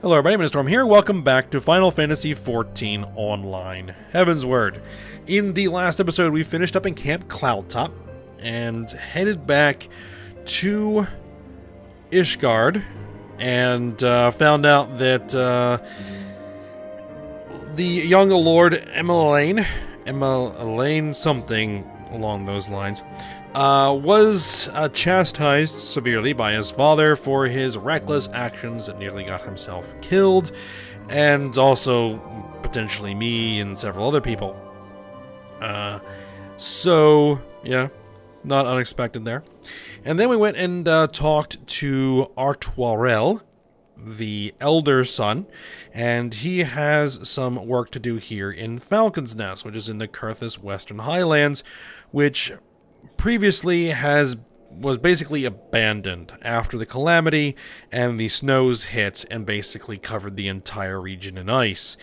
Hello everybody, my name is Storm here. Welcome back to Final Fantasy XIV Online Heavensward. In the last episode, we finished up in Camp Cloudtop and headed back to Ishgard and found out that the young Lord Emmeline something along those lines, was chastised severely by his father for his reckless actions that nearly got himself killed, and also potentially me and several other people. So, yeah, not unexpected there. And then we went and talked to Artoirel, the elder son, and he has some work to do here in Falcon's Nest, which is in the Kurthus Western Highlands, which previously was basically abandoned after the calamity and the snows hit and basically covered the entire region in ice.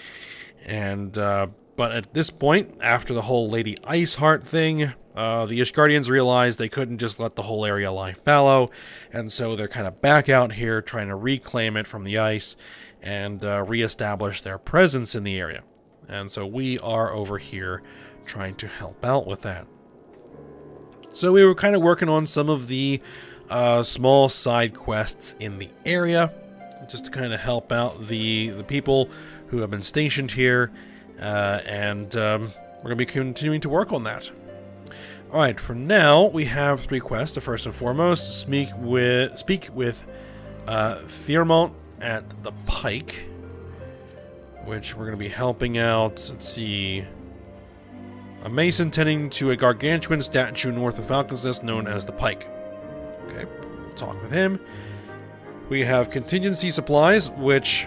And but at this point, after the whole Lady Iceheart thing, the Ishgardians realized they couldn't just let the whole area lie fallow, and so they're kind of back out here trying to reclaim it from the ice and reestablish their presence in the area. And so we are over here trying to help out with that. So we were kind of working on some of the small side quests in the area, just to kind of help out the people who have been stationed here, and we're going to be continuing to work on that. Alright, for now, we have 3 quests. The first and foremost, speak with Thiermont at the Pike, which we're going to be helping out, let's see, a mason tending to a gargantuan statue north of Falcon's Nest known as the Pike. Okay, we'll talk with him. We have contingency supplies, which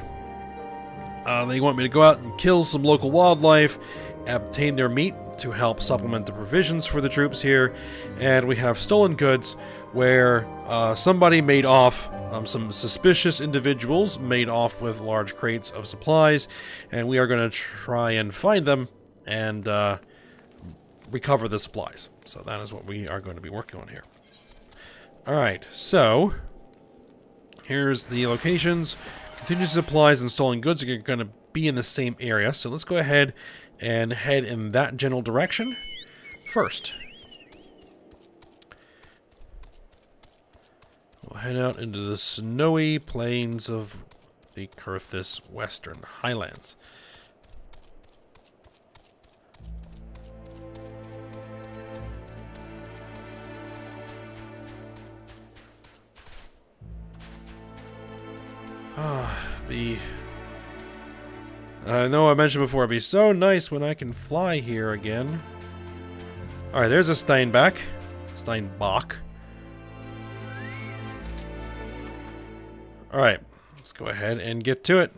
they want me to go out and kill some local wildlife, obtain their meat to help supplement the provisions for the troops here. And we have stolen goods, where somebody made off, some suspicious individuals made off with large crates of supplies, and we are going to try and find them and recover the supplies. So that is what we are going to be working on here. Alright, so here's the locations. Contingency supplies and stolen goods are going to be in the same area, so let's go ahead and head in that general direction first. We'll head out into the snowy plains of the Kurthus Western Highlands. I know I mentioned before, it'd be so nice when I can fly here again. Alright, there's a Steinbach. Alright, let's go ahead and get to it.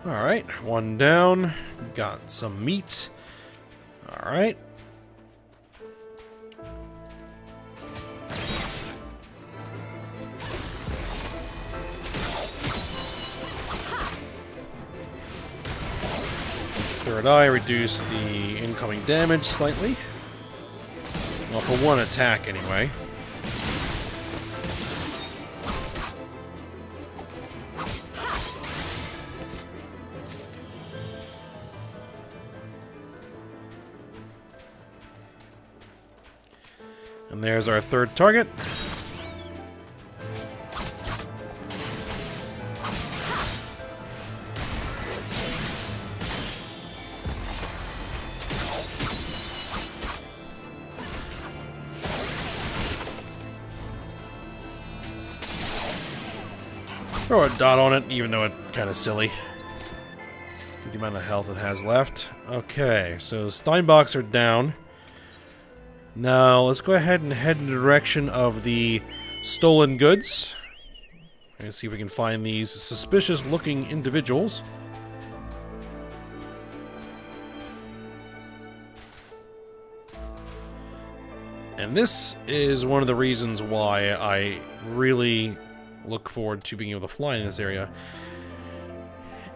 Alright, one down. Got some meat. Alright. Third eye, reduce the incoming damage slightly. Well, for one attack anyway. And there's our third target. Throw a dot on it, even though it's kind of silly. The amount of health it has left. Okay, so Steinbachs are down. Now, let's go ahead and head in the direction of the stolen goods. Let's see if we can find these suspicious-looking individuals. And this is one of the reasons why I really look forward to being able to fly in this area.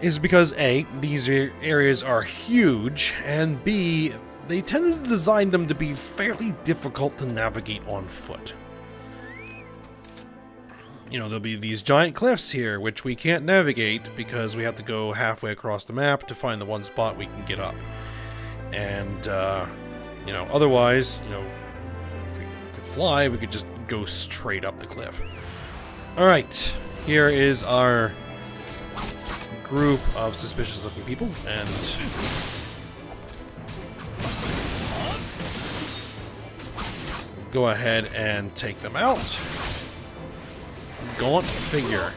Is because A, these areas are huge, and B, they tend to design them to be fairly difficult to navigate on foot. You know, there'll be these giant cliffs here, which we can't navigate because we have to go halfway across the map to find the one spot we can get up. And, you know, otherwise, you know, if we could fly, we could just go straight up the cliff. Alright, here is our group of suspicious-looking people, and go ahead and take them out. Gaunt figure.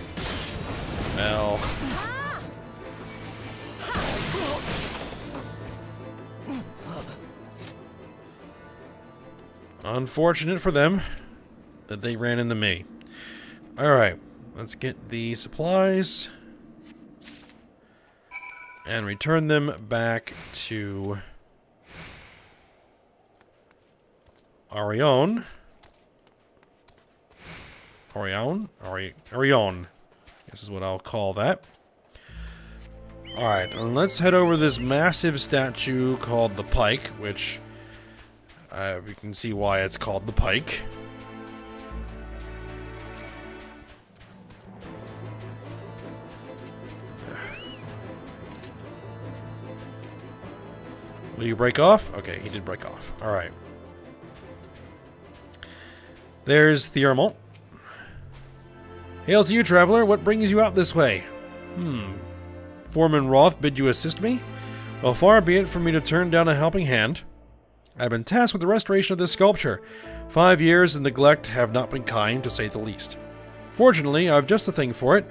Well, unfortunate for them that they ran into me. Alright, let's get the supplies and return them back to Orion. Orion. This is what I'll call that. Alright, and let's head over this massive statue called the Pike, which we can see why it's called the Pike. Will you break off? Okay, he did break off. Alright. There's Theormont. Hail to you, traveler. What brings you out this way? Foreman Roth bid you assist me? Well, far be it from me to turn down a helping hand. I have been tasked with the restoration of this sculpture. 5 years of neglect have not been kind, to say the least. Fortunately, I've just the thing for it.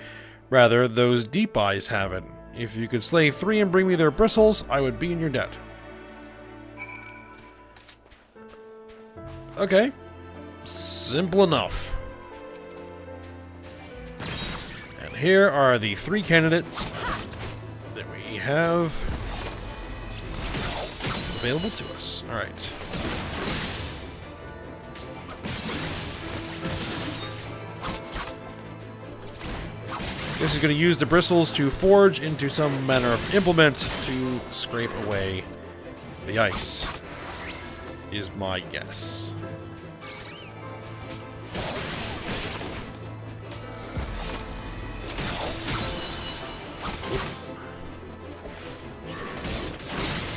Rather, those deep eyes have it. If you could slay 3 and bring me their bristles, I would be in your debt. Okay. Simple enough. And here are the 3 candidates that we have available to us. Alright. This is going to use the bristles to forge into some manner of implement to scrape away the ice, is my guess.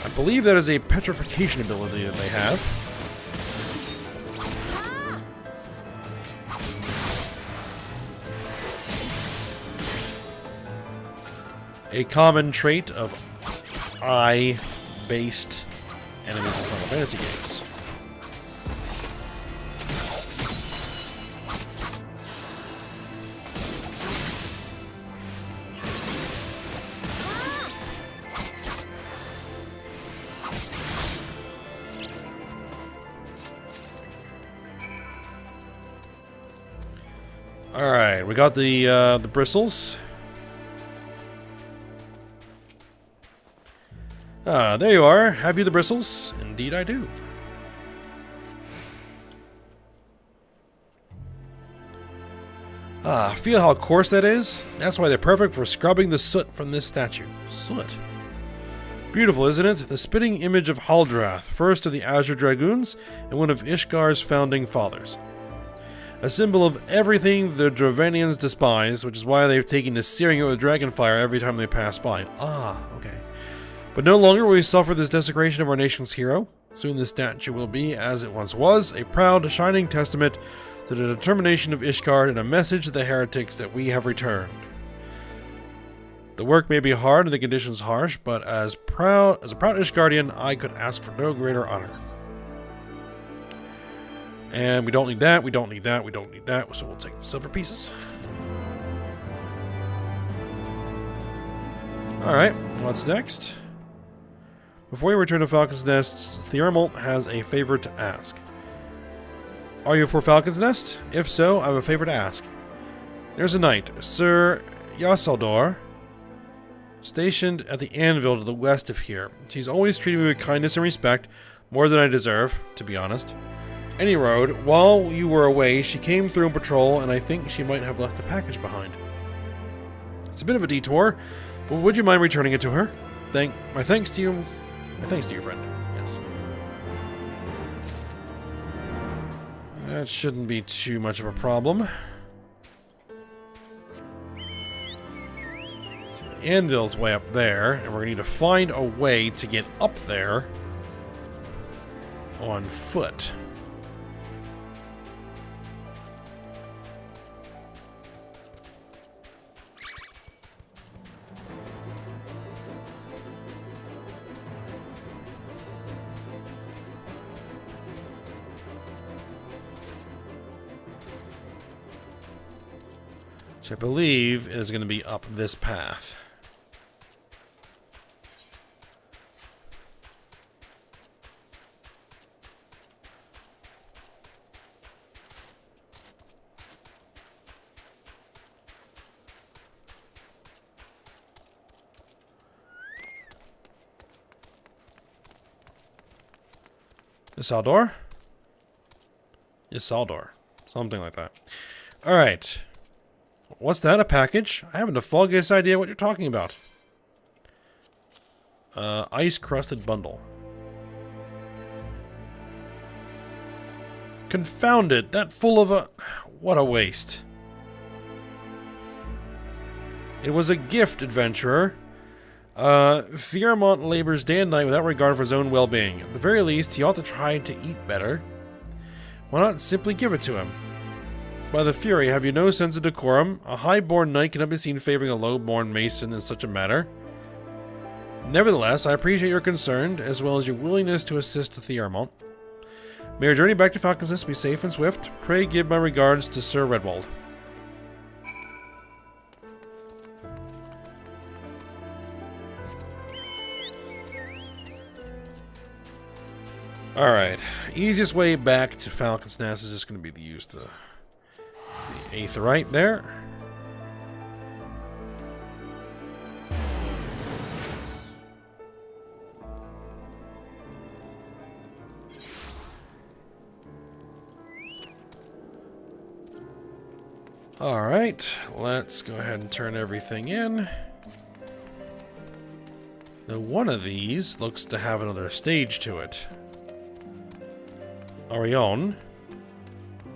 I believe that is a petrification ability that they have. A common trait of eye-based enemies in Final Fantasy games. Alright, we got the bristles. Ah, there you are. Have you the bristles? Indeed I do. Ah, feel how coarse that is? That's why they're perfect for scrubbing the soot from this statue. Soot. Beautiful, isn't it? The spitting image of Haldrath, first of the Azure Dragoons, and one of Ishgar's founding fathers. A symbol of everything the Dravanians despise, which is why they've taken to searing it with dragonfire every time they pass by. Ah, okay. But no longer will we suffer this desecration of our nation's hero. Soon this statue will be, as it once was, a proud, shining testament to the determination of Ishgard and a message to the heretics that we have returned. The work may be hard and the conditions harsh, but as a proud Ishgardian, I could ask for no greater honor. And we don't need that, we don't need that, we don't need that, so we'll take the silver pieces. Alright, what's next? Before we return to Falcon's Nest, Theormont has a favor to ask. Are you for Falcon's Nest? If so, I have a favor to ask. There's a knight, Sir Yasaldor, stationed at the anvil to the west of here. He's always treated me with kindness and respect, more than I deserve, to be honest. Any road, while you were away, she came through in patrol, and I think she might have left a package behind. It's a bit of a detour, but would you mind returning it to her? My thanks to you, friend. Yes. That shouldn't be too much of a problem. So the anvil's way up there, and we're gonna need to find a way to get up there on foot. Which I believe is going to be up this path. Isaldur? Isaldur. Something like that. Alright. What's that, a package? I haven't the foggiest idea what you're talking about. Ice-crusted bundle. Confound it, that full of a... What a waste. It was a gift, adventurer. Fiermont labors day and night without regard for his own well-being. At the very least, he ought to try to eat better. Why not simply give it to him? By the Fury, have you no sense of decorum? A high-born knight cannot be seen favoring a low-born mason in such a matter. Nevertheless, I appreciate your concern, as well as your willingness to assist Fiermont. May your journey back to Falcon's Nest be safe and swift. Pray give my regards to Sir Redwald. Alright, easiest way back to Falcon's Nest is just going to be to use the Aetheryte there. Alright, let's go ahead and turn everything in. Now one of these looks to have another stage to it. Orion,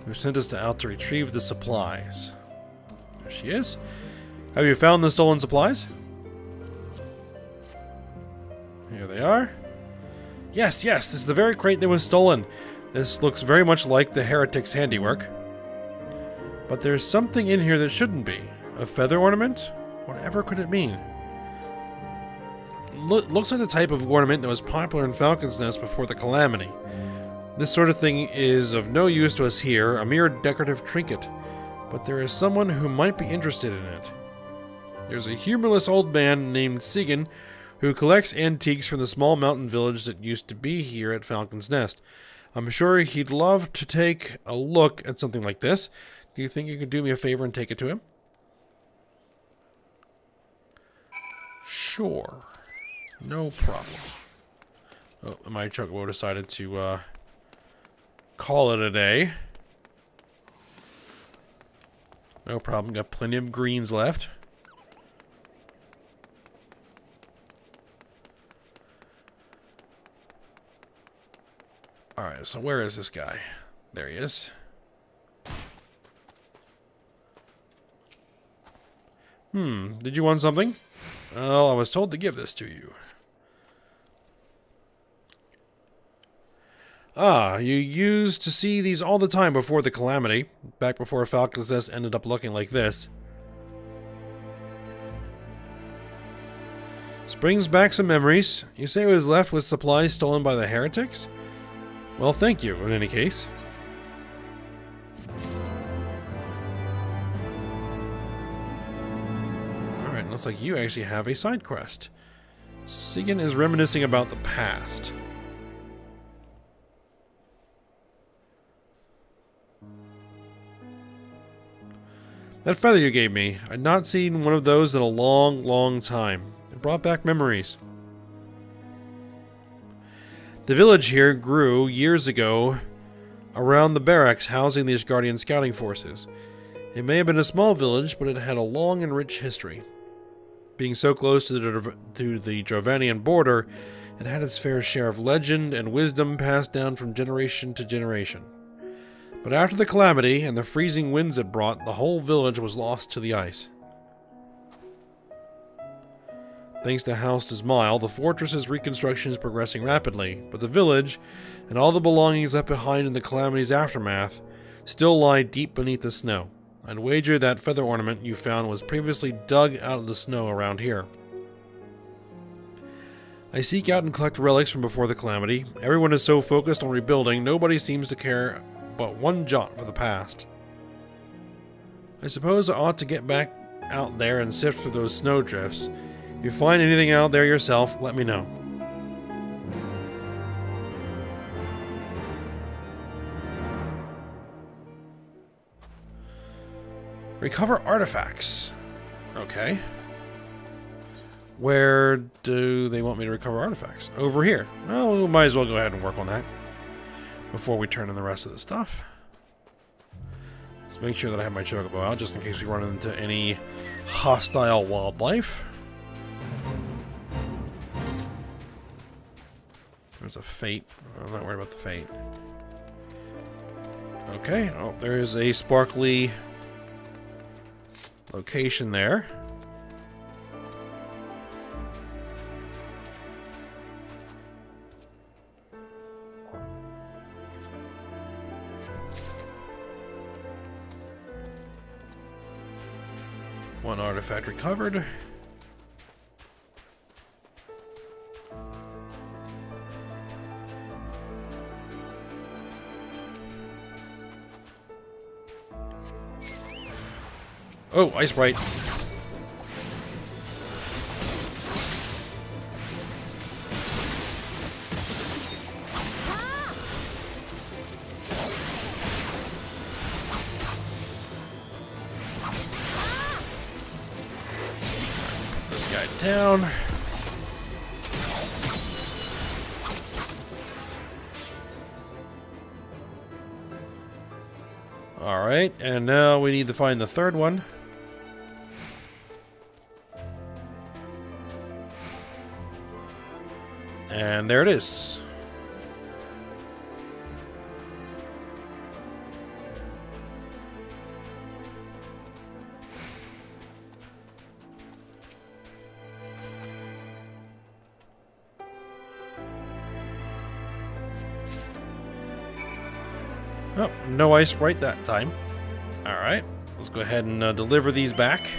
who sent us out to retrieve the supplies. There she is. Have you found the stolen supplies? Here they are. Yes, this is the very crate that was stolen. This looks very much like the heretic's handiwork. But there's something in here that shouldn't be. A feather ornament? Whatever could it mean? Looks like the type of ornament that was popular in Falcon's Nest before the Calamity. This sort of thing is of no use to us here, a mere decorative trinket. But there is someone who might be interested in it. There's a humorless old man named Sigan who collects antiques from the small mountain village that used to be here at Falcon's Nest. I'm sure he'd love to take a look at something like this. Do you think you could do me a favor and take it to him? Sure. No problem. Oh, my chocobo decided to, call it a day. No problem, got plenty of greens left. Alright, so where is this guy? There he is. Did you want something? Well, I was told to give this to you. Ah, you used to see these all the time before the Calamity, back before Falcon's Nest ended up looking like this. This brings back some memories. You say it was left with supplies stolen by the heretics? Well, thank you, in any case. Alright, looks like you actually have a side quest. Sigan is reminiscing about the past. That feather you gave me, I'd not seen one of those in a long, long time. It brought back memories. The village here grew years ago around the barracks housing the Ishgardian scouting forces. It may have been a small village, but it had a long and rich history. Being so close to the Drovanian border, it had its fair share of legend and wisdom passed down from generation to generation. But after the calamity and the freezing winds it brought, the whole village was lost to the ice. Thanks to House Dismail, the fortress's reconstruction is progressing rapidly, but the village, and all the belongings left behind in the calamity's aftermath, still lie deep beneath the snow. I'd wager that feather ornament you found was previously dug out of the snow around here. I seek out and collect relics from before the calamity. Everyone is so focused on rebuilding, nobody seems to care but one jot for the past. I suppose I ought to get back out there and sift through those snowdrifts. If you find anything out there yourself, let me know. Recover artifacts. Okay. Where do they want me to recover artifacts? Over here. Well, we might as well go ahead and work on that before we turn in the rest of the stuff. Let's make sure that I have my chocobo out, just in case we run into any hostile wildlife. There's a fate. I'm not worried about the fate. Okay. Oh, there is a sparkly location there. One artifact recovered. Oh, Ice Bright. Put this guy down. Alright, and now we need to find the third one. And there it is. Oh, no ice right that time. Alright, let's go ahead and deliver these back.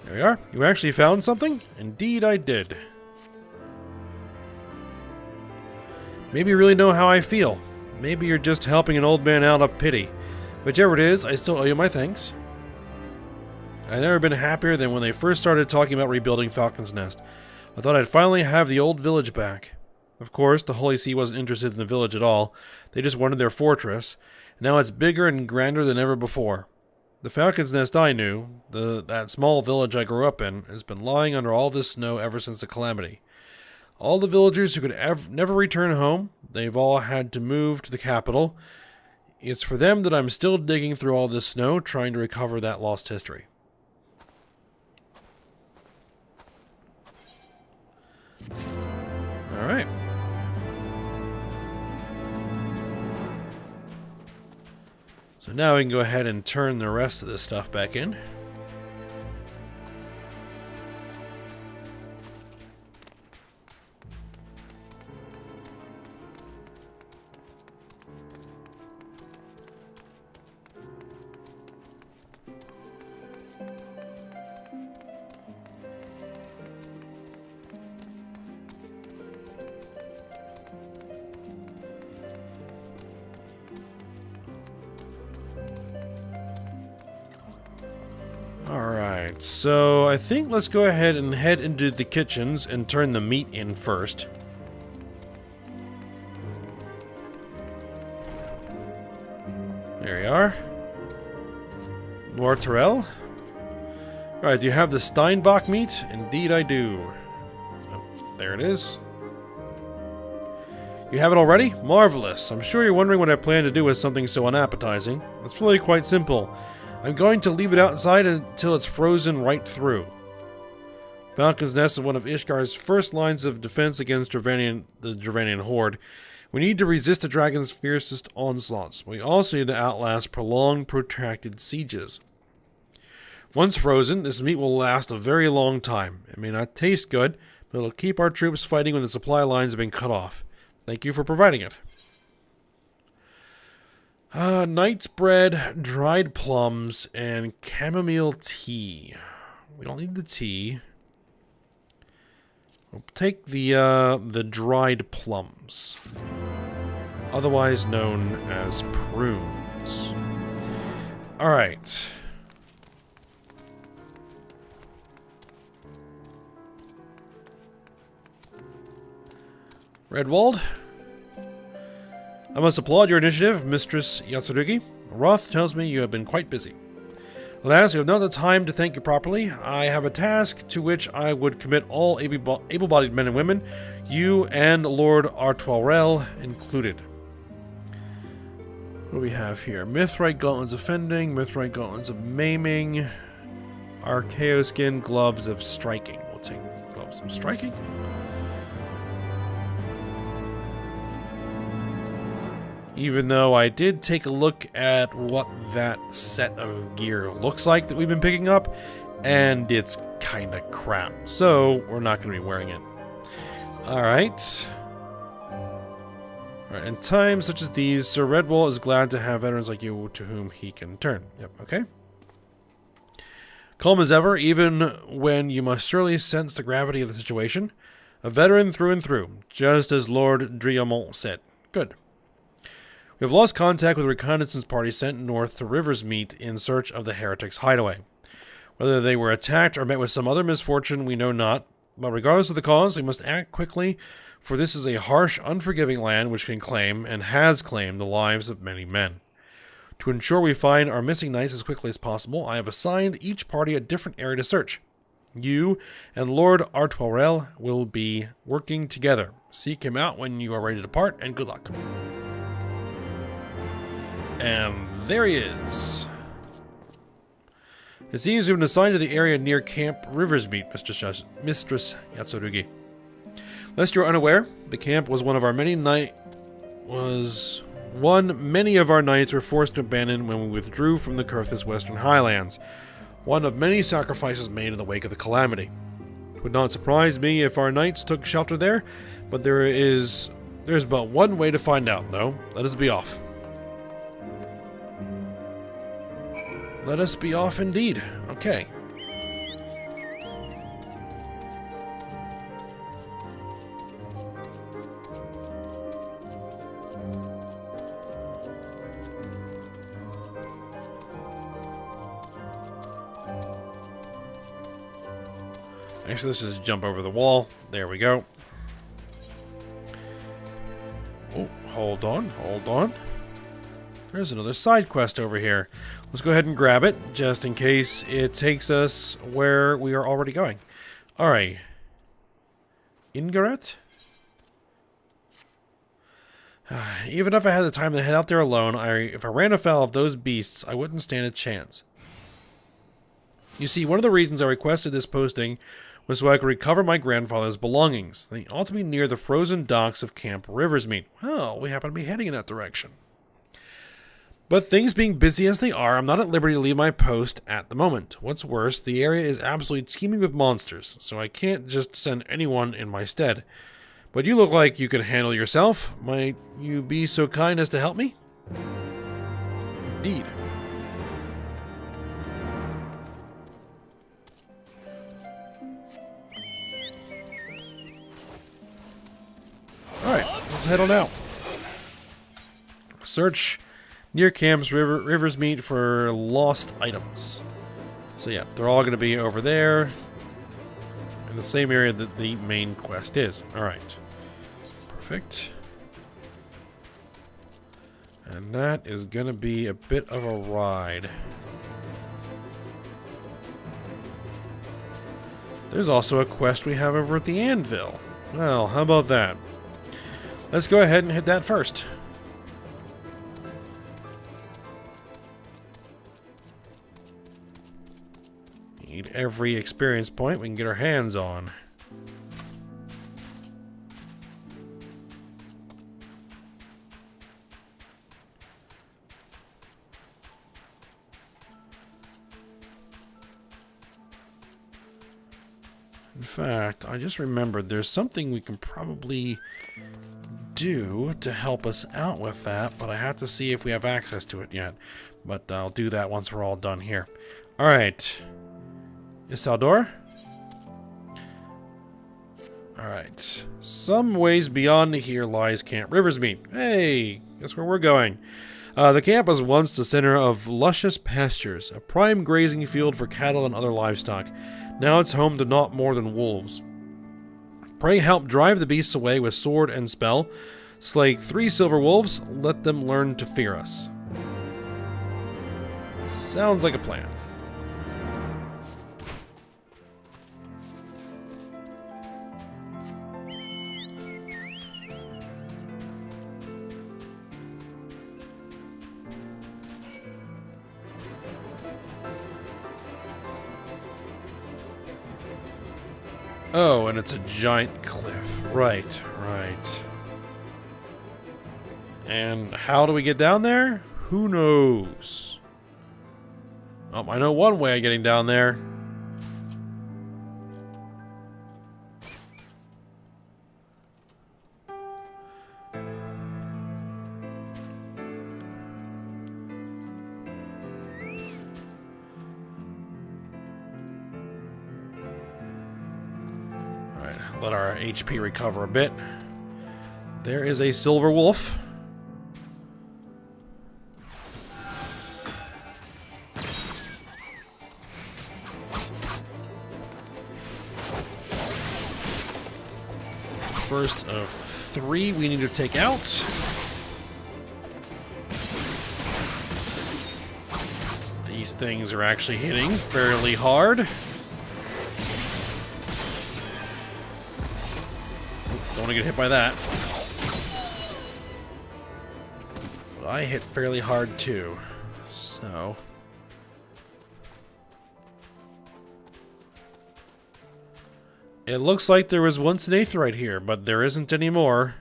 There we are. You actually found something? Indeed I did. Maybe you really know how I feel. Maybe you're just helping an old man out of pity. Whichever it is, I still owe you my thanks. I've never been happier than when they first started talking about rebuilding Falcon's Nest. I thought I'd finally have the old village back. Of course, the Holy See wasn't interested in the village at all. They just wanted their fortress. Now it's bigger and grander than ever before. The Falcon's Nest I knew, that small village I grew up in, has been lying under all this snow ever since the calamity. All the villagers who could never return home, they've all had to move to the capital. It's for them that I'm still digging through all this snow, trying to recover that lost history. Alright. So now we can go ahead and turn the rest of this stuff back in. Alright, so I think let's go ahead and head into the kitchens and turn the meat in first. There you are. Lord Terrell. Alright, do you have the Steinbach meat? Indeed I do. Oh, there it is. You have it already? Marvelous. I'm sure you're wondering what I plan to do with something so unappetizing. It's really quite simple. I'm going to leave it outside until it's frozen right through. Falcon's Nest is one of Ishgar's first lines of defense against the Dravanian horde. We need to resist the dragon's fiercest onslaughts. We also need to outlast prolonged, protracted sieges. Once frozen, this meat will last a very long time. It may not taste good, but it'll keep our troops fighting when the supply lines have been cut off. Thank you for providing it. Knight's bread, dried plums, and chamomile tea. We don't need the tea. We'll take the dried plums, otherwise known as prunes. All right. Redwald, I must applaud your initiative, Mistress Yatsurugi. Roth tells me you have been quite busy. Alas, we have not the time to thank you properly. I have a task to which I would commit all able-bodied men and women, you and Lord Artoirel included. What do we have here? Mithrite gauntlets of fending, Mithrite gauntlets of maiming, Archaeoskin gloves of striking. We'll take the gloves of striking. Even though I did take a look at what that set of gear looks like that we've been picking up, and it's kind of crap. So, we're not going to be wearing it. Alright. Alright, in times such as these, Sir Redwall is glad to have veterans like you to whom he can turn. Yep, okay. Calm as ever, even when you must surely sense the gravity of the situation. A veteran through and through, just as Lord Driamont said. Good. We have lost contact with the reconnaissance party sent north to Riversmeet in search of the heretics' hideaway. Whether they were attacked or met with some other misfortune, we know not. But regardless of the cause, we must act quickly, for this is a harsh, unforgiving land which can claim, and has claimed, the lives of many men. To ensure we find our missing knights as quickly as possible, I have assigned each party a different area to search. You and Lord Artoirel will be working together. Seek him out when you are ready to depart, and good luck. And there he is. It seems you've been assigned to the area near Camp Riversmeet, Mistress Yatsurugi. Lest you're unaware, the camp was one of our many many of our knights were forced to abandon when we withdrew from the Kurthis Western Highlands. One of many sacrifices made in the wake of the calamity. It would not surprise me if our knights took shelter there, but there's but one way to find out, though. Let us be off. Let us be off indeed. Okay. Actually, let's just jump over the wall. There we go. Oh, hold on, hold on. There's another side quest over here. Let's go ahead and grab it, just in case it takes us where we are already going. Alright. Ingaret? Even if I had the time to head out there alone, if I ran afoul of those beasts, I wouldn't stand a chance. You see, one of the reasons I requested this posting was so I could recover my grandfather's belongings. They ought to be near the frozen docks of Camp Riversmeet. Well, we happen to be heading in that direction. But things being busy as they are, I'm not at liberty to leave my post at the moment. What's worse, the area is absolutely teeming with monsters, so I can't just send anyone in my stead. But you look like you can handle yourself. Might you be so kind as to help me? Indeed. Alright, let's head on out. Search near Camps Riversmeet for lost items. So yeah, they're all going to be over there in the same area that the main quest is. Alright. Perfect. And that is gonna be a bit of a ride. There's also a quest we have over at the Anvil. Well, how about that? Let's go ahead and hit that first. Need every experience point we can get our hands on. In fact, I just remembered there's something we can probably do to help us out with that, but I have to see if we have access to it yet. But I'll do that once we're all done here. Alright. Isildur? Alright. Some ways beyond here lies Camp Riversmeet. Hey! Guess where we're going? The camp was once the center of luscious pastures, a prime grazing field for cattle and other livestock. Now it's home to not more than wolves. Pray help drive the beasts away with sword and spell. Slay 3 silver wolves, let them learn to fear us. Sounds like a plan. Oh, and it's a giant cliff. Right, right. And how do we get down there? Who knows? Oh, I know one way of getting down there. Let our HP recover a bit. There is a silver wolf. First of 3 we need to take out. These things are actually hitting fairly hard. Don't want to get hit by that. But I hit fairly hard too. So it looks like there was once an aetheryte here, but there isn't anymore.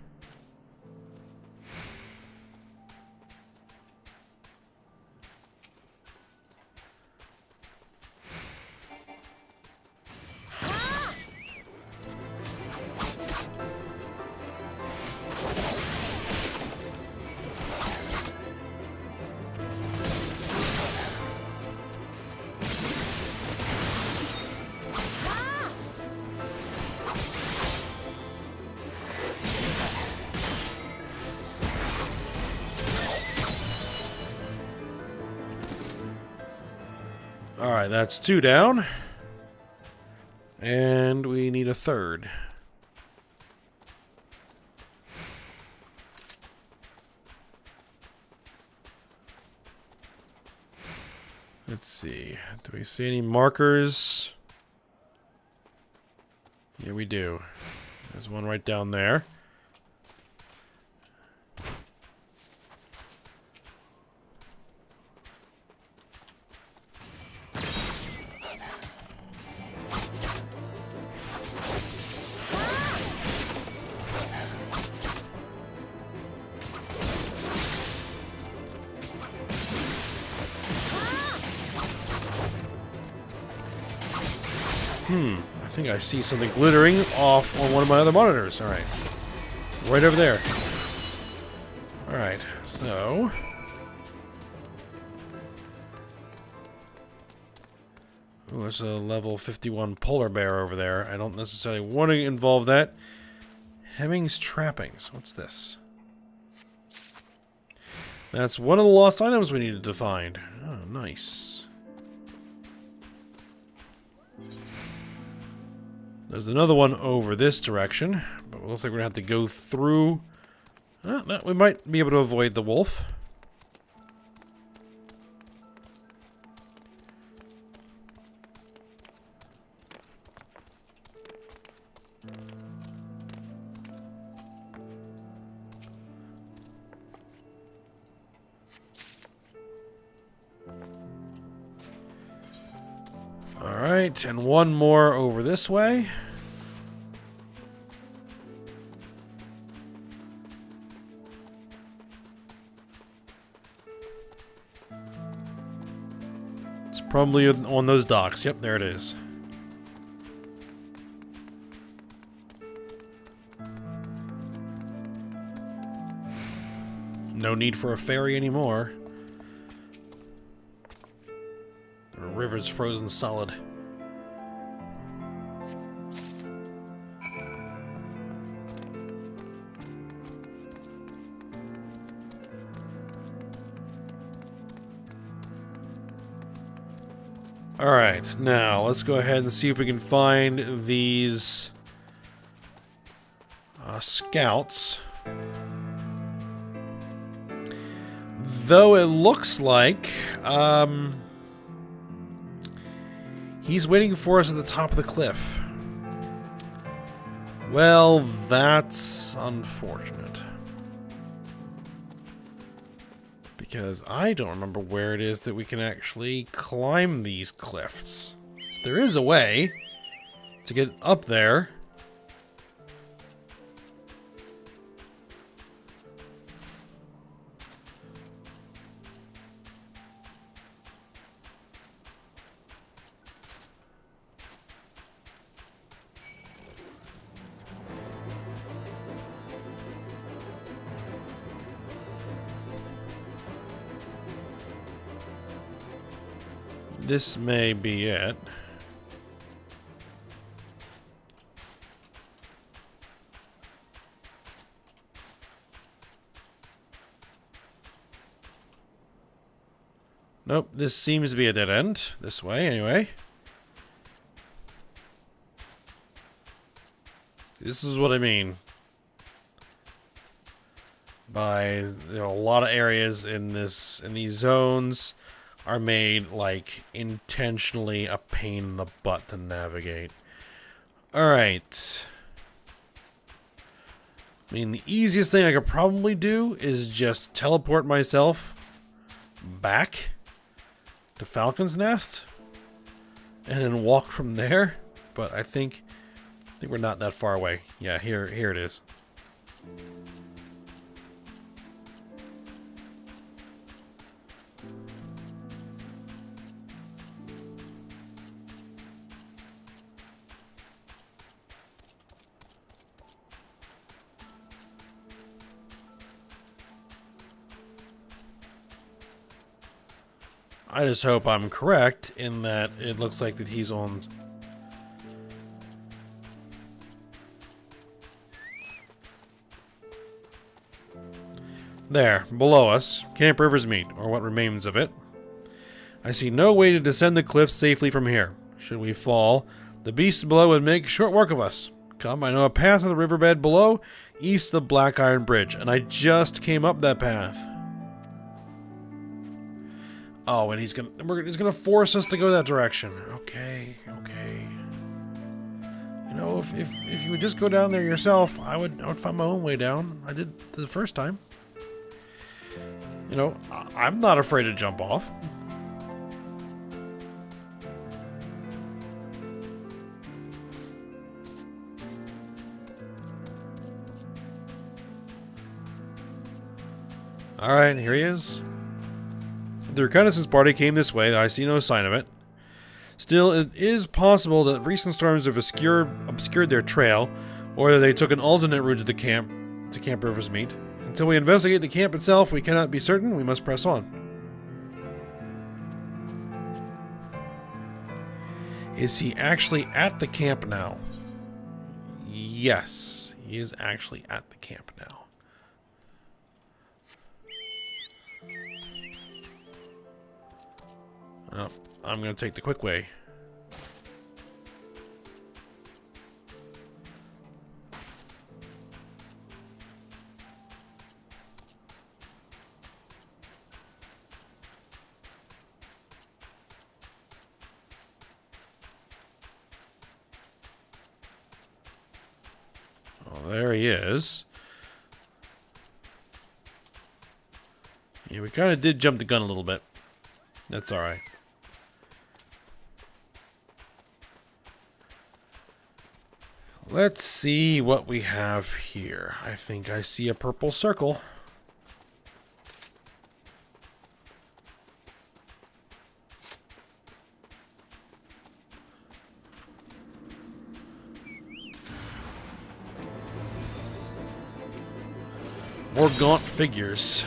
Alright, that's 2 down. And we need a 3rd. Let's see. Do we see any markers? Yeah, we do. There's one right down there. I think I see something glittering off on one of my other monitors. Alright. Right over there. Alright, so ooh, there's a level 51 polar bear over there. I don't necessarily want to involve that. Hemming's trappings. What's this? That's one of the lost items we needed to find. Oh, nice. There's another one over this direction, but it looks like we're going to have to go through. No, we might be able to avoid the wolf. Alright, and one more over this way. It's probably on those docks. Yep, there it is. No need for a ferry anymore. The river's frozen solid. Alright, now let's go ahead and see if we can find these scouts. Though it looks like he's waiting for us at the top of the cliff. Well, that's unfortunate. Because I don't remember where it is that we can actually climb these cliffs. There is a way to get up there. This may be it. Nope, this seems to be a dead end. This way, anyway. This is what I mean by a lot of areas in these zones are made, like, intentionally a pain in the butt to navigate. Alright. I mean, the easiest thing I could probably do is just teleport myself back to Falcon's Nest and then walk from there. But I think we're not that far away. Yeah, here it is. I just hope I'm correct in that it looks like that he's on... There, below us, Camp Rivers meet, or what remains of it. I see no way to descend the cliffs safely from here. Should we fall, the beasts below would make short work of us. Come, I know a path on the riverbed below, east of the Black Iron Bridge, and I just came up that path. Oh, and he's gonna force us to go that direction. Okay. You know, if you would just go down there yourself, I would find my own way down. I did the first time. You know, I'm not afraid to jump off. Alright, here he is. The reconnaissance party came this way. I see no sign of it. Still, it is possible that recent storms have obscured their trail, or they took an alternate route to Camp Rivers Meet. Until we investigate the camp itself, we cannot be certain. We must press on. Is he actually at the camp now? Yes, he is actually at the camp now. Oh, I'm going to take the quick way. there he is. Yeah, we kind of did jump the gun a little bit. That's alright. Let's see what we have here. I think I see a purple circle. More gaunt figures.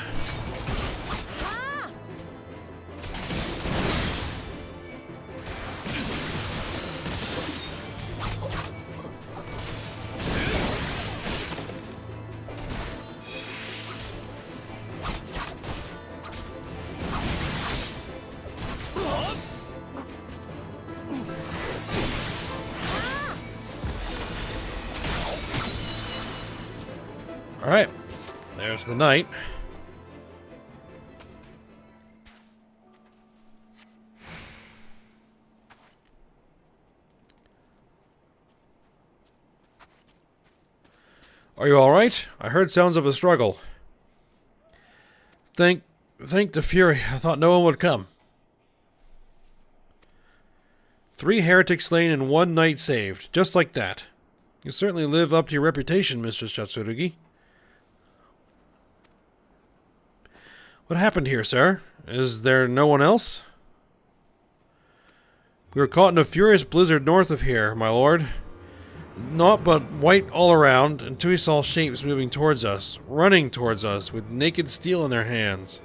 Alright, there's the knight. Are you alright? I heard sounds of a struggle. Thank the Fury. I thought no one would come. 3 heretics slain and 1 knight saved. Just like that. You certainly live up to your reputation, Mistress Chatsurugi. What happened here, sir? Is there no one else? We were caught in a furious blizzard north of here, my lord. Naught but white all around, until we saw shapes moving towards us, running towards us, with naked steel in their hands.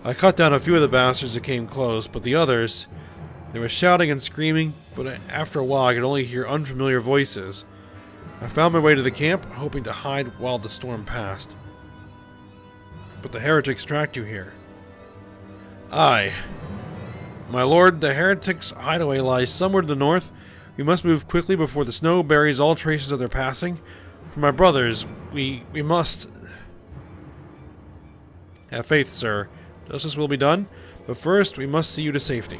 I cut down a few of the bastards that came close, but the others... They were shouting and screaming, but after a while I could only hear unfamiliar voices. I found my way to the camp, hoping to hide while the storm passed. But the heretics tracked you here. Aye. My lord, the heretics' hideaway lies somewhere to the north. We must move quickly before the snow buries all traces of their passing. For my brothers, we must... Have faith, sir. Justice will be done, but first we must see you to safety.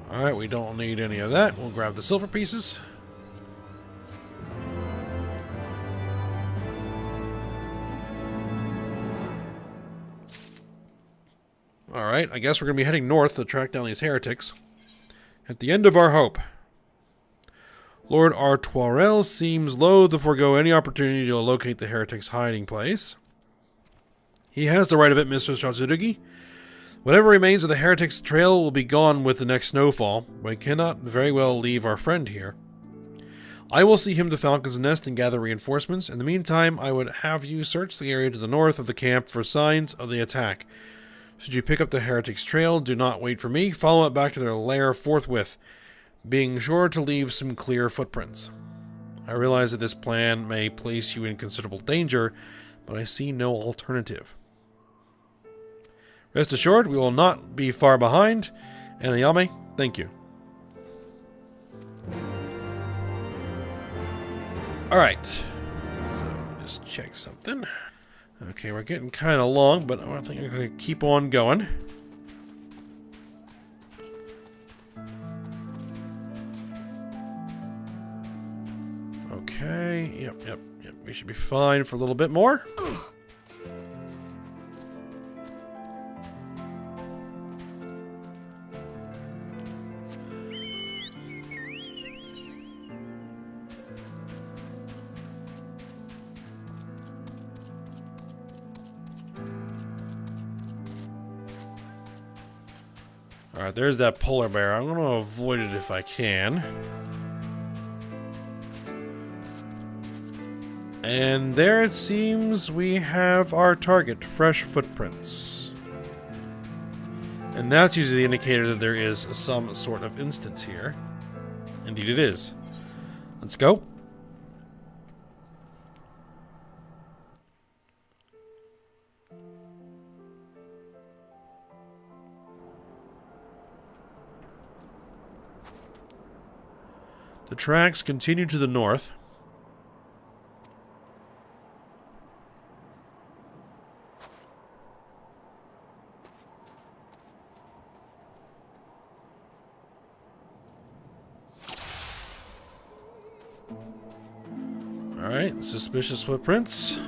Alright, we don't need any of that. We'll grab the silver pieces. Alright, I guess we're going to be heading north to track down these heretics. At the end of our hope. Lord Artoirel seems loath to forego any opportunity to locate the heretics' hiding place. He has the right of it, Mistress Chatsurugi. Whatever remains of the heretics' trail will be gone with the next snowfall. We cannot very well leave our friend here. I will see him to Falcon's Nest and gather reinforcements. In the meantime, I would have you search the area to the north of the camp for signs of the attack. Should you pick up the heretics' trail, do not wait for me. Follow it back to their lair forthwith, being sure to leave some clear footprints. I realize that this plan may place you in considerable danger, but I see no alternative. Rest assured, we will not be far behind. And Ayame, thank you. Alright, so just check something. Okay, we're getting kind of long, but I think I'm going to keep on going. Okay, yep. We should be fine for a little bit more. Alright, there's that polar bear. I'm going to avoid it if I can. And there it seems we have our target, fresh footprints. And that's usually the indicator that there is some sort of instance here. Indeed it is. Let's go. The tracks continue to the north. Alright, suspicious footprints.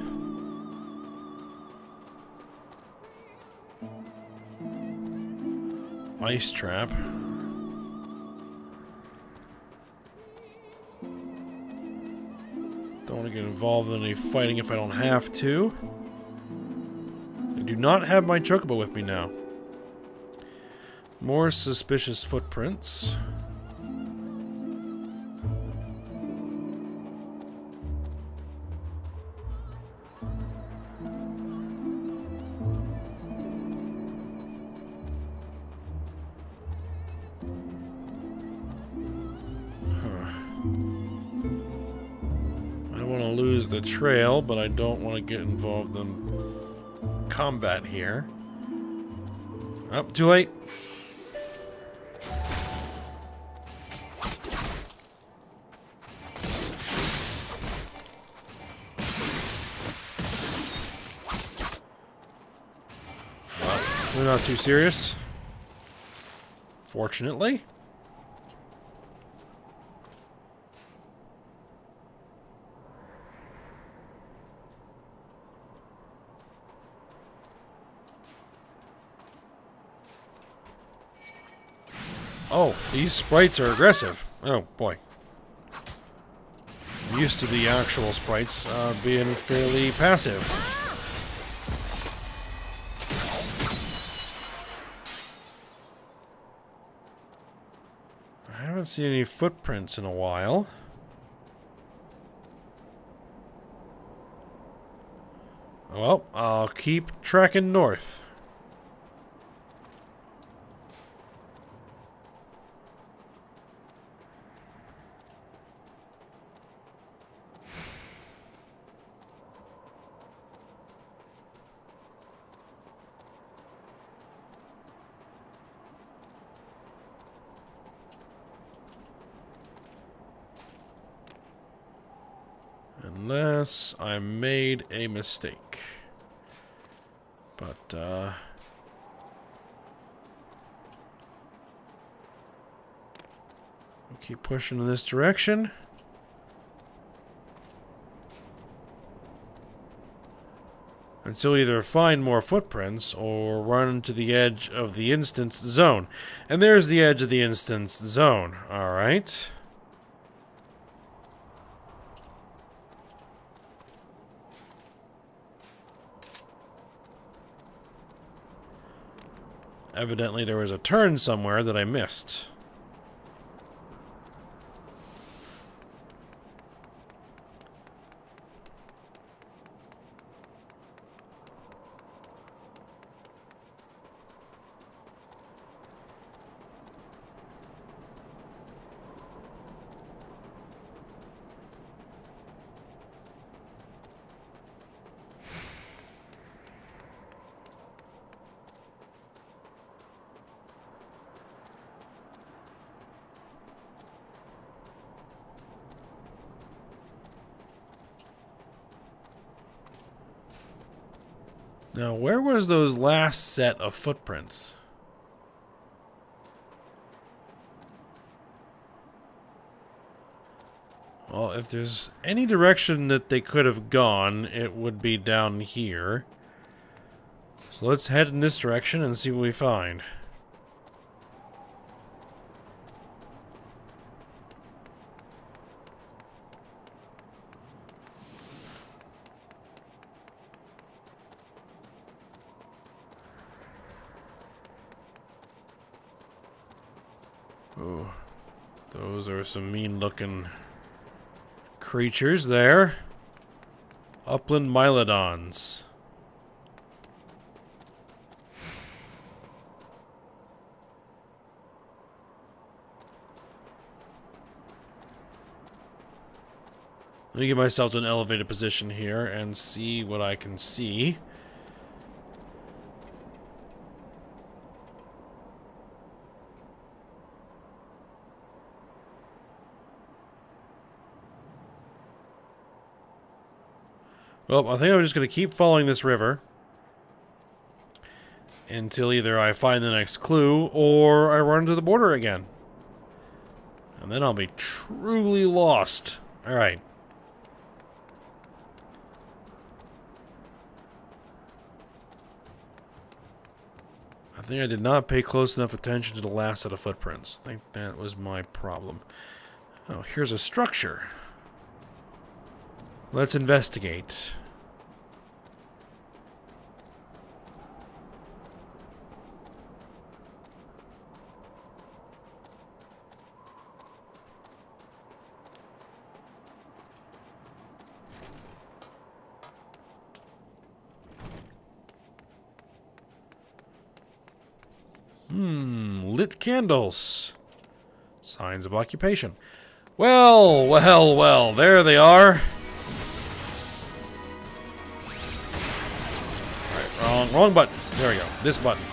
Ice trap. Don't want to get involved in any fighting if I don't have to. I do not have my chocobo with me now. More suspicious footprints. The trail, but I don't want to get involved in combat here. Oh, too late. They're not too serious. Fortunately. Oh, these sprites are aggressive. Oh, boy. I'm used to the actual sprites being fairly passive. I haven't seen any footprints in a while. Well, I'll keep tracking north. Unless I made a mistake. But, we'll keep pushing in this direction. Until we either find more footprints or run to the edge of the instanced zone. And there's the edge of the instanced zone. Alright. Evidently there was a turn somewhere that I missed. Now, where was those last set of footprints? Well, if there's any direction that they could have gone, it would be down here. So let's head in this direction and see what we find. Oh, those are some mean-looking creatures there. Upland Mylodons. Let me get myself to an elevated position here and see what I can see. Well, I think I'm just going to keep following this river until either I find the next clue or I run to the border again. And then I'll be truly lost. Alright. think I did not pay close enough attention to the last set of footprints. I think that was my problem. Oh, here's a structure. Let's investigate. Lit candles. Signs of occupation. Well, well, well, there they are. Alright, wrong button. There we go. This button.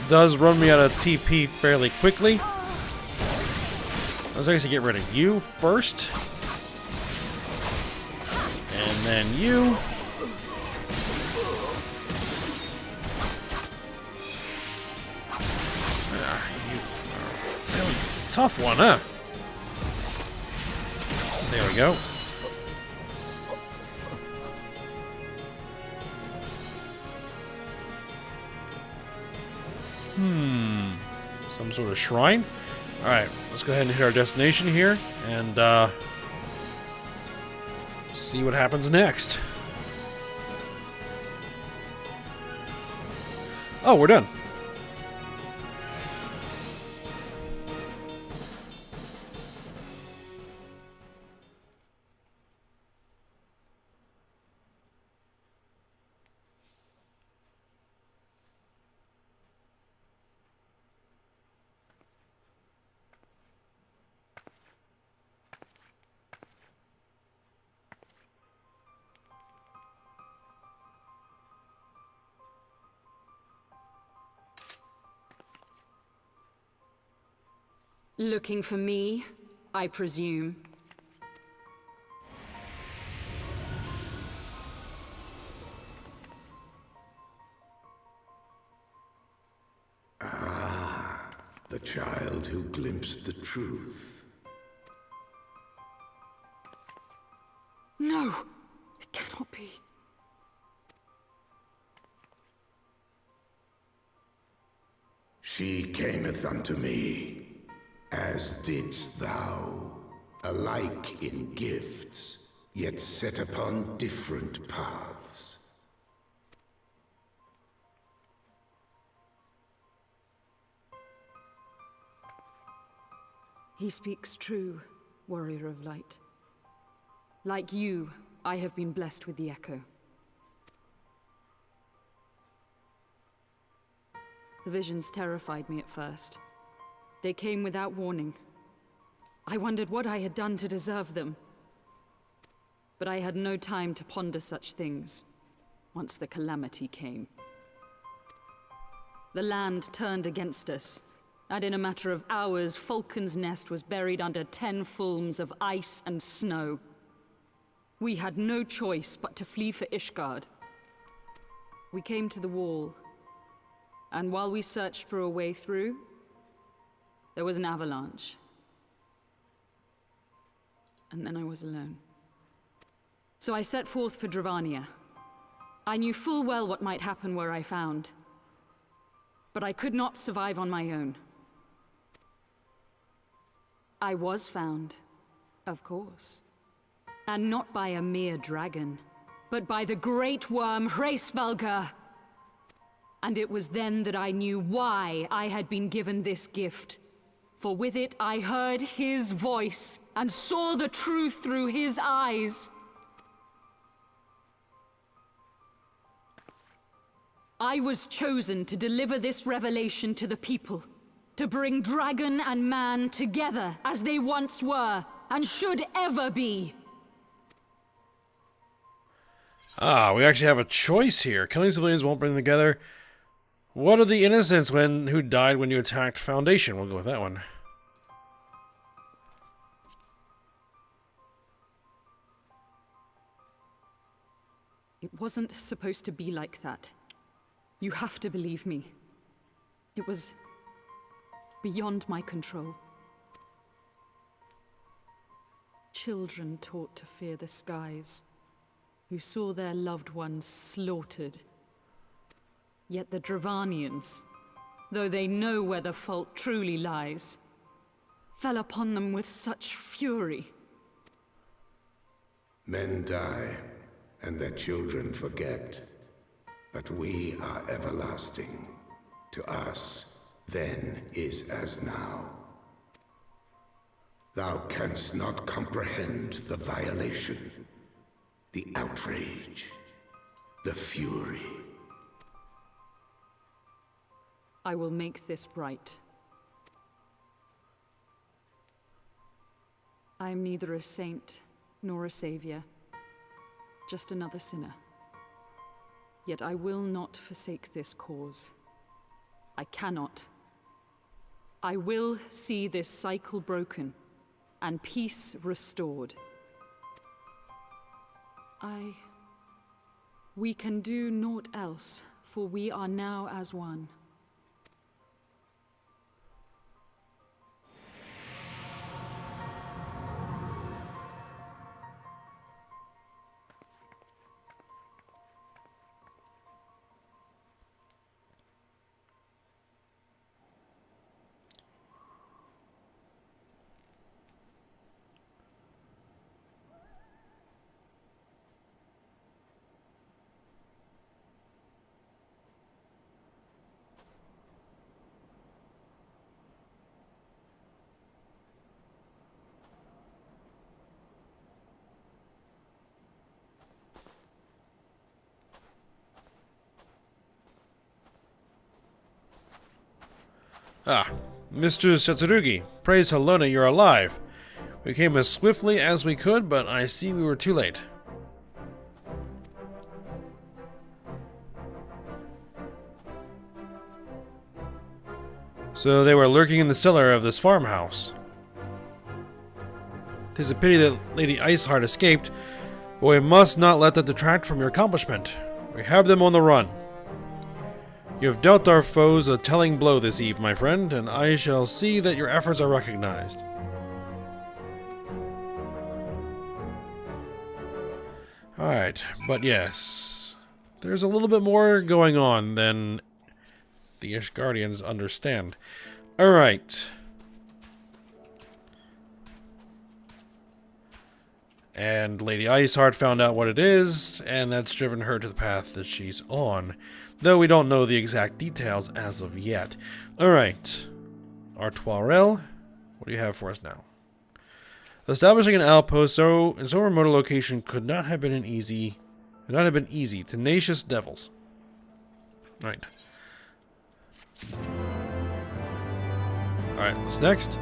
Does run me out of TP fairly quickly. Let's actually get rid of you first. And then you. You are a really tough one, huh? There we go. Some sort of shrine. Alright, let's go ahead and hit our destination here and see what happens next. Oh, we're done. Looking for me, I presume. Ah, the child who glimpsed the truth. No, it cannot be. She cameth unto me, as didst thou, alike in gifts, yet set upon different paths. He speaks true, warrior of light. Like you, I have been blessed with the echo. The visions terrified me at first. They came without warning. I wondered what I had done to deserve them. But I had no time to ponder such things, once the calamity came. The land turned against us, and in a matter of hours, Falcon's nest was buried under 10 fulms of ice and snow. We had no choice but to flee for Ishgard. We came to the wall, and while we searched for a way through, there was an avalanche. And then I was alone. So I set forth for Dravania. I knew full well what might happen where I found. But I could not survive on my own. I was found, of course. And not by a mere dragon, but by the great worm Hraesvelgr. And it was then that I knew why I had been given this gift. For with it I heard his voice, and saw the truth through his eyes. I was chosen to deliver this revelation to the people, to bring dragon and man together as they once were, and should ever be. Ah, we actually have a choice here. Killing civilians won't bring them together. What are the innocents who died when you attacked Foundation? We'll go with that one. It wasn't supposed to be like that. You have to believe me. It was beyond my control. Children taught to fear the skies, who saw their loved ones slaughtered. Yet the Dravanians, though they know where the fault truly lies, fell upon them with such fury. Men die, and their children forget. But we are everlasting. To us, then is as now. Thou canst not comprehend the violation, the outrage, the fury. I will make this right. I am neither a saint nor a savior, just another sinner. Yet I will not forsake this cause. I cannot. I will see this cycle broken and peace restored. We can do naught else, for we are now as one. Ah, Mr. Satsurugi, praise Halona you're alive. We came as swiftly as we could, but I see we were too late. So they were lurking in the cellar of this farmhouse. 'Tis a pity that Lady Iceheart escaped, but we must not let that detract from your accomplishment. We have them on the run. You have dealt our foes a telling blow this eve, my friend, and I shall see that your efforts are recognized. Alright, but yes, there's a little bit more going on than the Ishgardians understand. Alright. And Lady Iceheart found out what it is, and that's driven her to the path that she's on. Though we don't know the exact details as of yet. Alright. Artoirel, what do you have for us now? Establishing an outpost in so remote a location could not have been easy. Tenacious devils. Alright. Alright, what's next?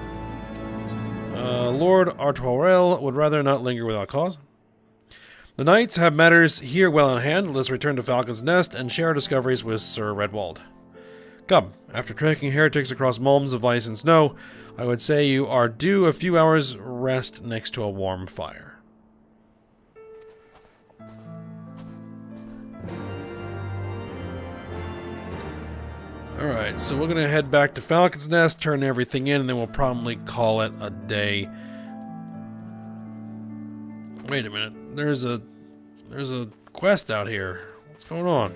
Lord Artoirel would rather not linger without cause. The knights have matters here well in hand. Let's return to Falcon's Nest and share our discoveries with Sir Redwald. Come, after trekking heretics across malms of ice and snow, I would say you are due a few hours' rest next to a warm fire. Alright, so we're gonna head back to Falcon's Nest, turn everything in, and then we'll probably call it a day. Wait a minute, there's a quest out here. What's going on?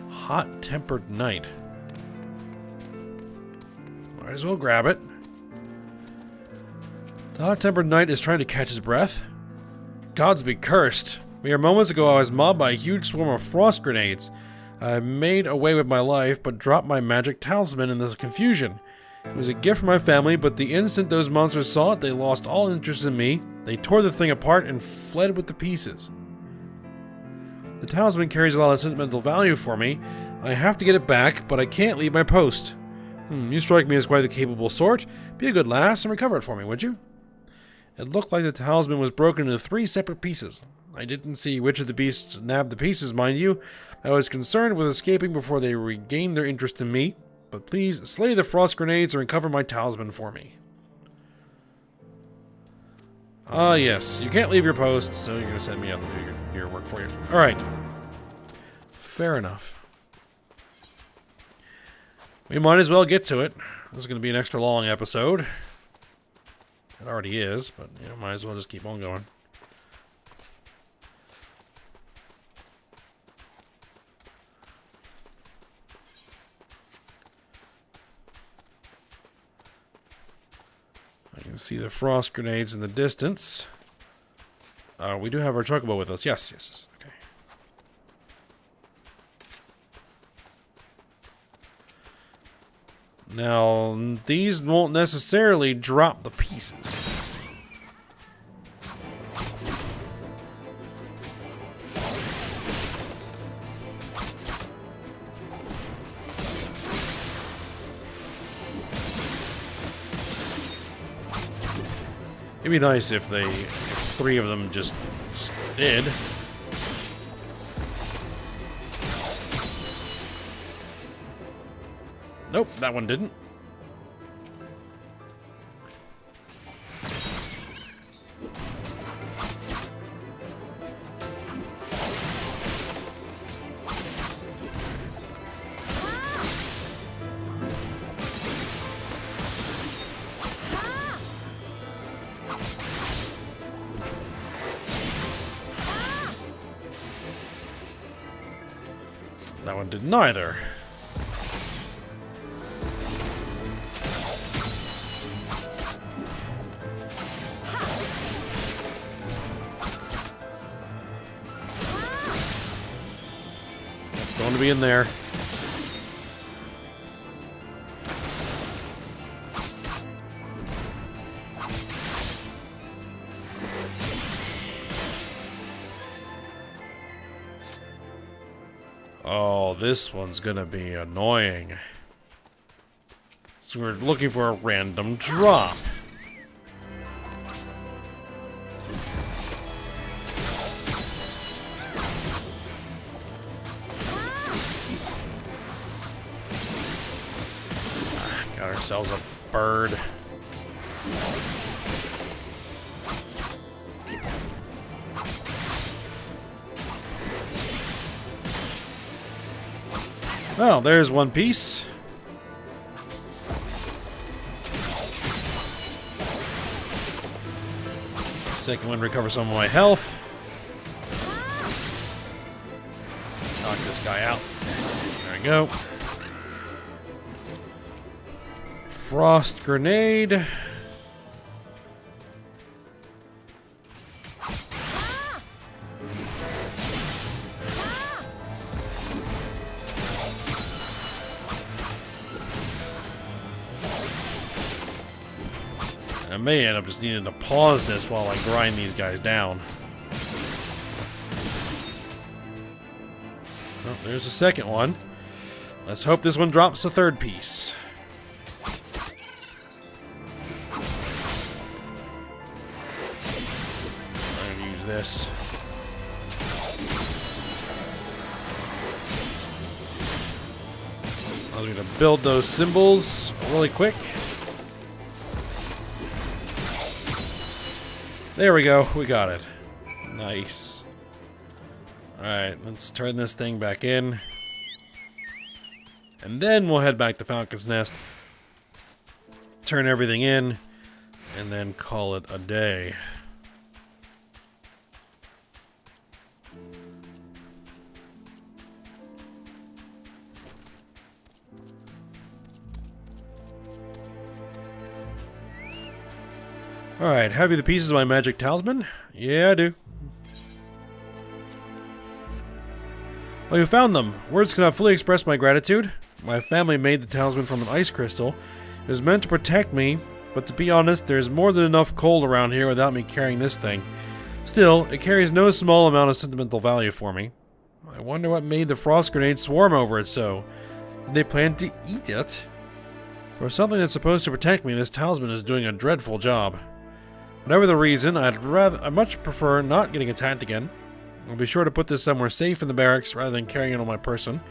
Hot-tempered knight. Might as well grab it. The hot-tempered knight is trying to catch his breath. Gods be cursed. Mere moments ago I was mobbed by a huge swarm of frost grenades. I made away with my life, but dropped my magic talisman in the confusion. It was a gift from my family, but the instant those monsters saw it, they lost all interest in me. They tore the thing apart and fled with the pieces. The talisman carries a lot of sentimental value for me. I have to get it back, but I can't leave my post. You strike me as quite the capable sort. Be a good lass and recover it for me, would you? It looked like the talisman was broken into 3 separate pieces. I didn't see which of the beasts nabbed the pieces, mind you. I was concerned with escaping before they regained their interest in me. But please, slay the frost grenades and recover my talisman for me. Ah, yes. You can't leave your post, so you're going to send me out to do your work for you. Alright. Fair enough. We might as well get to it. This is going to be an extra long episode. It already is, but you know, might as well just keep on going. I can see the frost grenades in the distance. We do have our chocobo with us. Yes, yes. Okay. Now, these won't necessarily drop the pieces. It'd be nice if three of them just did. Nope, that one didn't. That one did neither. Going to be in there. Oh, this one's gonna be annoying. So we're looking for a random drop. Got ourselves a bird. Well, there's one piece. Second one, recover some of my health. Knock this guy out. There we go. Frost grenade. I may end up just needing to pause this while I grind these guys down. Oh, there's a second one. Let's hope this one drops the third piece. I'm gonna use this. I'm gonna build those symbols really quick. There we go, we got it. Nice. Alright, let's turn this thing back in. And then we'll head back to Falcon's Nest. Turn everything in. And then call it a day. Alright, have you the pieces of my magic talisman? Yeah, I do. Well, you found them. Words cannot fully express my gratitude. My family made the talisman from an ice crystal. It was meant to protect me, but to be honest, there's more than enough cold around here without me carrying this thing. Still, it carries no small amount of sentimental value for me. I wonder what made the frost grenade swarm over it so. Did they plan to eat it? For something that's supposed to protect me, this talisman is doing a dreadful job. Whatever the reason, I'd much prefer not getting attacked again. I'll be sure to put this somewhere safe in the barracks rather than carrying it on my person.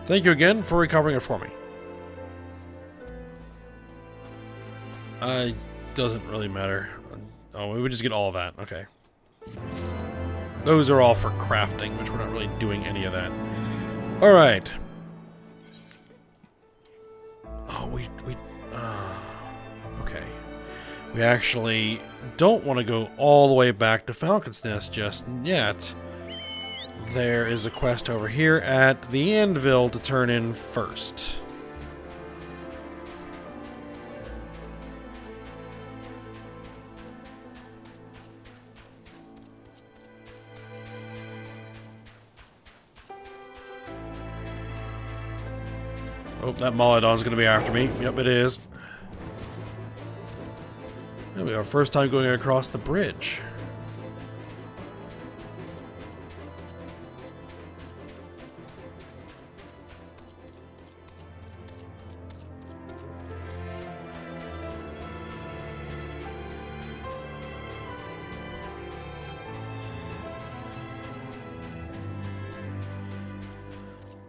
Thank you again for recovering it for me. Doesn't really matter. Oh, we would just get all of that. Okay. Those are all for crafting, which we're not really doing any of that. Alright. Oh, okay. We actually don't want to go all the way back to Falcon's Nest just yet. There is a quest over here at the Anvil to turn in first. Oh, that Maladon's gonna be after me. Yep, it is. It'll be our first time going across the bridge.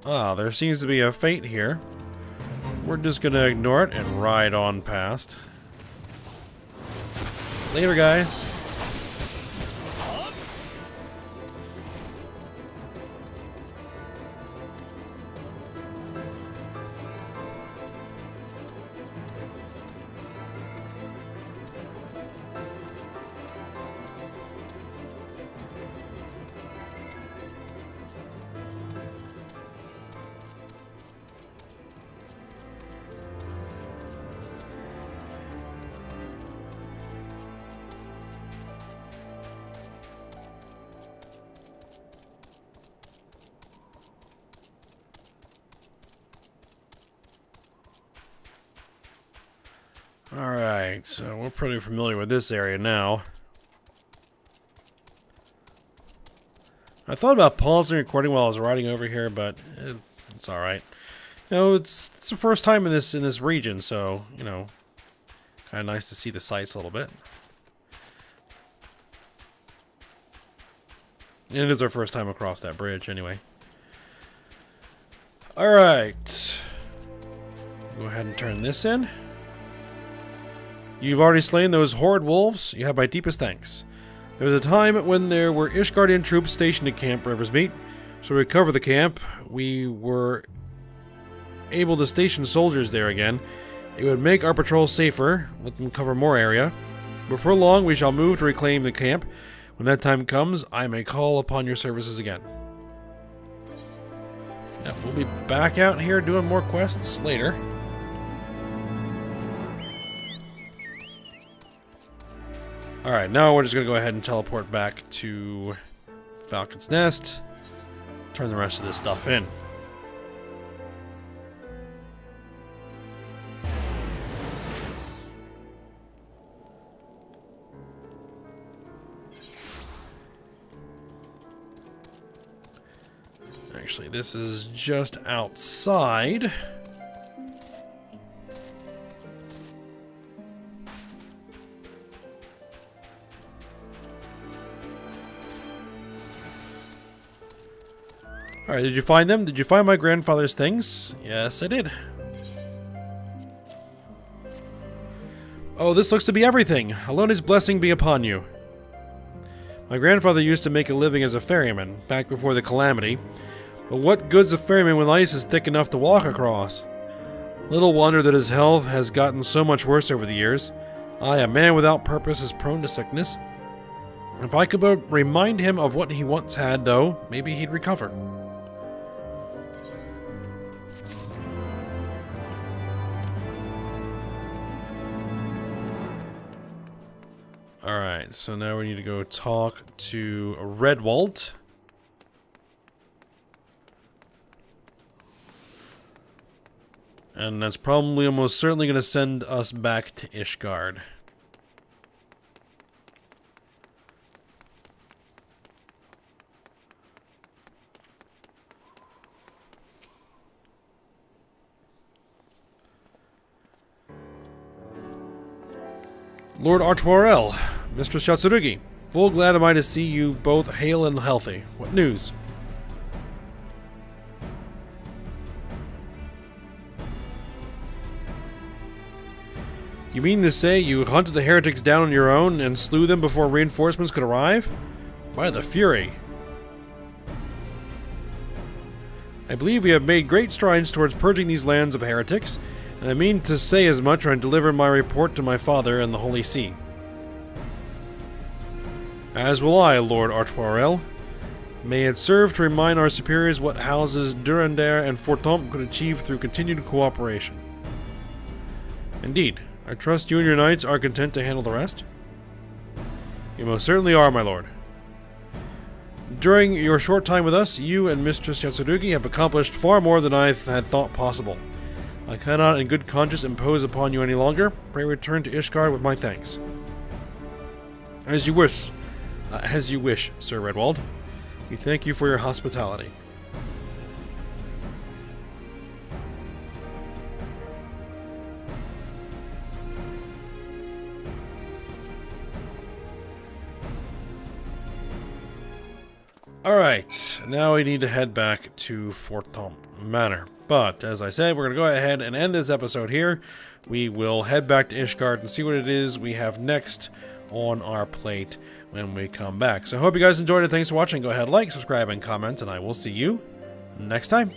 Ah, there seems to be a fate here. We're just gonna ignore it and ride on past. Later, guys. Alright, so we're pretty familiar with this area now. I thought about pausing recording while I was riding over here, but it's alright. You know, it's the first time in this region, so, you know, kind of nice to see the sights a little bit. And it is our first time across that bridge, anyway. Alright. Go ahead and turn this in. You've already slain those horrid wolves. You have my deepest thanks. There was a time when there were Ishgardian troops stationed at Camp Riversmeet. So to recover the camp, we were able to station soldiers there again. It would make our patrol safer, let them cover more area. Before long, we shall move to reclaim the camp. When that time comes, I may call upon your services again. Yeah, we'll be back out here doing more quests later. Alright, now we're just going to go ahead and teleport back to Falcon's Nest. Turn the rest of this stuff in. Actually, this is just outside. Alright, did you find them? Did you find my grandfather's things? Yes, I did. Oh, this looks to be everything. Alona's blessing be upon you. My grandfather used to make a living as a ferryman, back before the calamity. But what good's a ferryman when ice is thick enough to walk across? Little wonder that his health has gotten so much worse over the years. Aye, a man without purpose is prone to sickness. If I could but remind him of what he once had, though, maybe he'd recover. Alright, so now we need to go talk to Redwald. And that's probably almost certainly going to send us back to Ishgard. Lord Artwarel, Mistress Chatsurugi, full glad am I to see you both hale and healthy. What news? You mean to say you hunted the heretics down on your own and slew them before reinforcements could arrive? By the Fury. I believe we have made great strides towards purging these lands of heretics, and I mean to say as much when I deliver my report to my father and the Holy See. As will I, Lord Artoirel. May it serve to remind our superiors what houses Durandare and Fortemps could achieve through continued cooperation. Indeed, I trust you and your knights are content to handle the rest? You most certainly are, my lord. During your short time with us, you and Mistress Yatsurugi have accomplished far more than I had thought possible. I cannot in good conscience impose upon you any longer. Pray return to Ishgard with my thanks. As you wish, Sir Redwald. We thank you for your hospitality. Alright, now we need to head back to Fortemps Manor. But, as I said, we're going to go ahead and end this episode here. We will head back to Ishgard and see what it is we have next on our plate when we come back. So I hope you guys enjoyed it. Thanks for watching. Go ahead, like, subscribe, and comment, and I will see you next time.